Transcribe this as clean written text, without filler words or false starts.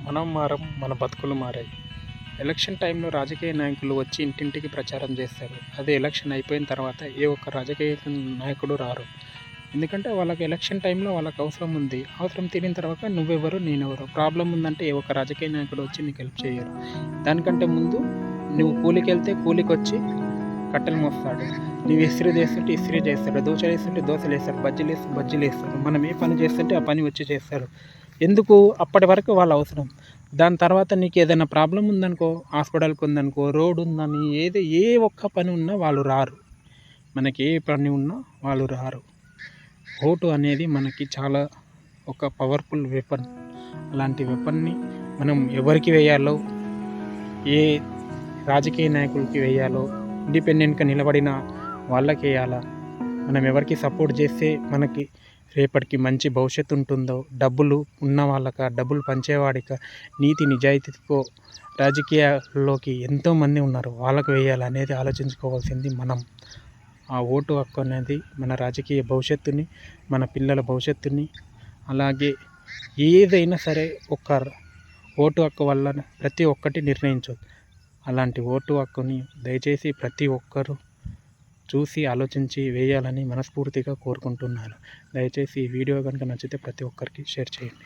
మనం మారం, మన బతుకులు మారాయి. ఎలక్షన్ టైంలో రాజకీయ నాయకులు వచ్చి ఇంటింటికి ప్రచారం చేస్తారు. అదే ఎలక్షన్ అయిపోయిన తర్వాత ఏ ఒక్క రాజకీయ నాయకుడు రారు. ఎందుకంటే వాళ్ళకి ఎలక్షన్ టైంలో వాళ్ళకి అవసరం ఉంది. అవసరం తీరిన తర్వాత నువ్వెవరు, నేనెవరు, ప్రాబ్లం ఉందంటే ఏ ఒక్క రాజకీయ నాయకుడు వచ్చి నీకు హెల్ప్ చేయరు. దానికంటే ముందు నువ్వు కూలికి వెళ్తే కూలికి వచ్చి కట్టెలు మోస్తాడు. నువ్వు ఇస్త్రీ చేస్తుంటే ఇస్త్రీ చేస్తాడు, దోశలు వేస్తుంటే దోశలు వేస్తాడు, బజ్జీలు వేస్తే బజ్జీలు వేస్తాడు. మనం ఏ పని చేస్తుంటే ఆ పని వచ్చి చేస్తాడు. ఎందుకు? అప్పటి వరకు వాళ్ళ అవసరం. దాని తర్వాత నీకు ఏదైనా ప్రాబ్లం ఉందనుకో, హాస్పిటల్కి ఉందనుకో, రోడ్డు ఉందని, ఏ ఒక్క పని ఉన్నా వాళ్ళు రారు. మనకి ఏ పని ఉన్నా వాళ్ళు రారు. ఓటు అనేది మనకి చాలా ఒక పవర్ఫుల్ వెపన్. అలాంటి వెపన్ని మనం ఎవరికి వేయాలో, ఏ రాజకీయ నాయకులకి వేయాలో, ఇండిపెండెంట్గా నిలబడిన వాళ్ళకి వేయాలా, మనం ఎవరికి సపోర్ట్ చేస్తే మనకి రేపటికి మంచి భవిష్యత్తు ఉంటుందో, డబ్బులు ఉన్న వాళ్ళక, డబ్బులు పంచేవాడిక, నీతి నిజాయితీకో రాజకీయాల్లోకి ఎంతోమంది ఉన్నారు, వాళ్ళకు వేయాలనేది ఆలోచించుకోవాల్సింది మనం. ఆ ఓటు హక్కు అనేది మన రాజకీయ భవిష్యత్తుని, మన పిల్లల భవిష్యత్తుని, అలాగే ఏదైనా సరే ఒక ఓటు హక్కు వల్ల ప్రతి ఒక్కటి నిర్ణయించవచ్చు. అలాంటి ఓటు హక్కుని దయచేసి ప్రతి ఒక్కరూ చూసి ఆలోచించి వేయాలని మనస్ఫూర్తిగా కోరుకుంటున్నాను. దయచేసి ఈ వీడియో కనుక నచ్చితే ప్రతి ఒక్కరికి షేర్ చేయండి.